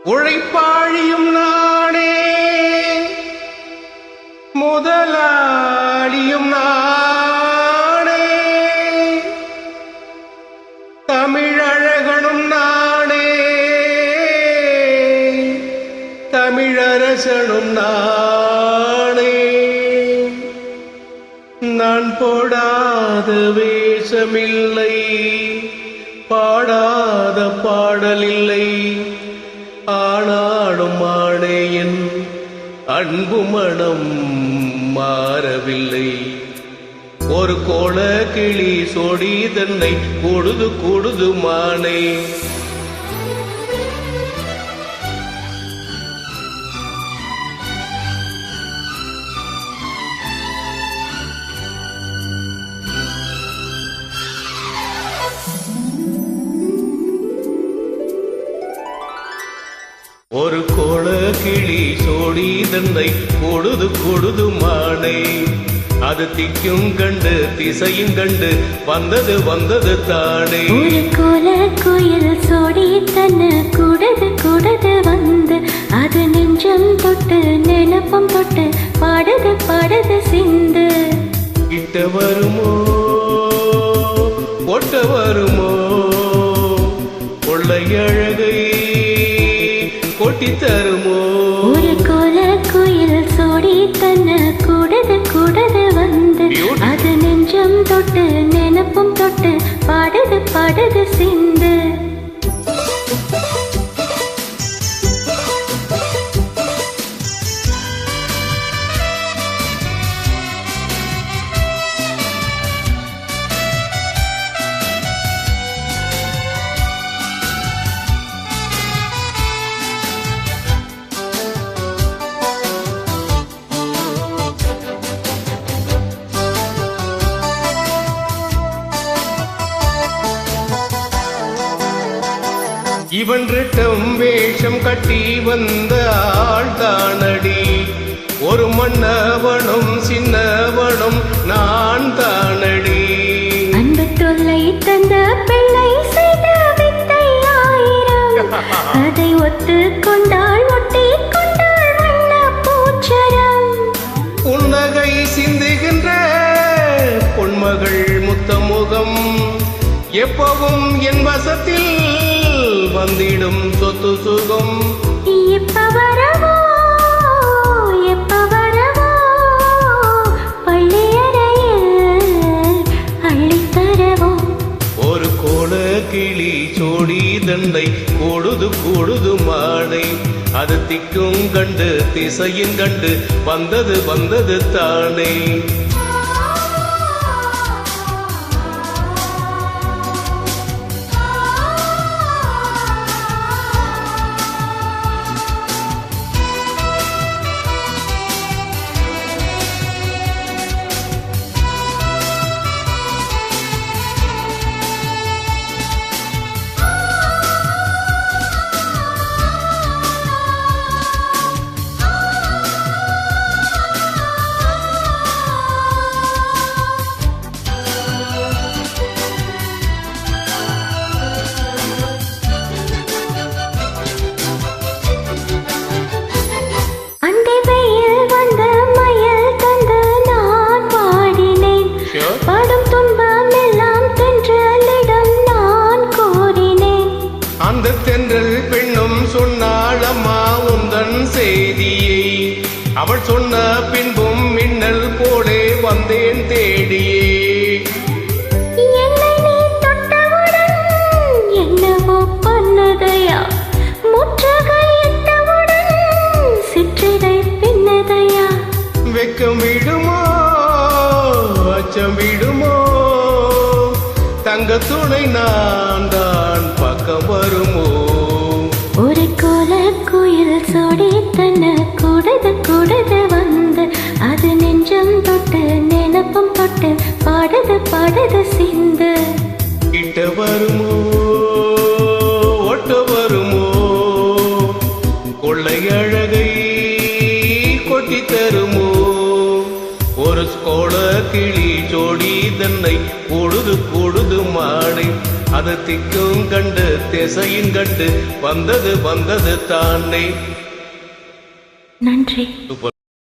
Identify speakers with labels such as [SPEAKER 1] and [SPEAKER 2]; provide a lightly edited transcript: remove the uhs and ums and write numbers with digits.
[SPEAKER 1] உழைப்பாழியும் நானே, முதலாளியும் நானே, தமிழழகனும் நானே, தமிழரசனும் நானே. நான் போடாத வேஷமில்லை, பாடாத பாடலில்லை, ஆனாடும் ஆணையன் அன்பு மனம் மாறவில்லை. ஒரு கோல கிளி சொடி தன்னை கொடுது கொடுது மானே. ஒரு கோல கிளி சோடி தன்னை கொடுது கொடுது மானை. அது திக்கும் கண்டு திசையும் கண்டு வந்தது வந்தது தானே.
[SPEAKER 2] ஒரு கோல குயில் சோடி தன்னை கூடது கூடது வந்து அது நெஞ்சம் தொட்டு நினப்பம் தொட்டு பாடுது பாடுது சிந்து.
[SPEAKER 1] கிட்ட வருமோ ஒட்ட வருமோ கொள்ளையழகை கொட்டி தருமோ.
[SPEAKER 2] ஒரு கோல குயில் சோடி தன்னை கூடது கூடது வந்து அது நெஞ்சம் தொட்டு நினப்பும் தொட்டு பாடுது பாடுது சிந்து.
[SPEAKER 1] இவன் ரெட்டம் வேஷம் கட்டி வந்த ஆள் தானடி. ஒரு மன்னவனும் சின்னவனும் நான் தானடி.
[SPEAKER 2] அன்பு தொல்லை தந்த பிள்ளை செய்த வித்தை ஆயிரம். அதை ஒத்து கொண்டாள் ஒட்டி கொண்டாள் வண்ண பூச்சரம்.
[SPEAKER 1] புன்னகை சிந்துகின்ற பொன்மகள் முத்தமுகம் எப்பவும் என் வசத்தில் வந்திடும் சொத்து சுகம்.
[SPEAKER 2] எப்ப வரவோ பள்ளியறையில் அள்ளித்தரவோ.
[SPEAKER 1] ஒரு கோல கிளி சோடி தண்டை கொடுது கொடுது மானை. அது திக்கும் கண்டு திசையும் கண்டு வந்தது வந்தது தானே. அந்த தென்றல் பெண்ணும் சொன்னாளம்மா உந்தன் செய்தியை. அவள் சொன்ன பின்பும் மின்னல் போலே வந்தேன் தேடியே.
[SPEAKER 2] என்னை நீ தொட்டவுடன் என்னவோ பண்ணதையா, முற்றுகையிட்டவுடன் சிற்றிடை பின்னதையா.
[SPEAKER 1] வெக்கம் விடுமோ அச்சம் விடுமோ தங்க துணை நான் தான் பக்கம் வருமோ.
[SPEAKER 2] ஒரு கோல குயில் சோடி தன்னை கூடது கூடது வந்து அது நெஞ்சம் தொட்டு நினப்பம் தொட்டு பாடுது பாடுது சிந்து.
[SPEAKER 1] கிட்ட வருமோ ஒட்ட வருமோ கொள்ளையழகை கொட்டி தருமோ. ஒரு கோல கிளி ஜோடி தன்னை பொழுது பொழுது மாடை. அது திக்கும் கண்டு திசையும் கண்டு வந்தது வந்தது தானே.
[SPEAKER 2] நன்றி.
[SPEAKER 1] சூப்பர்.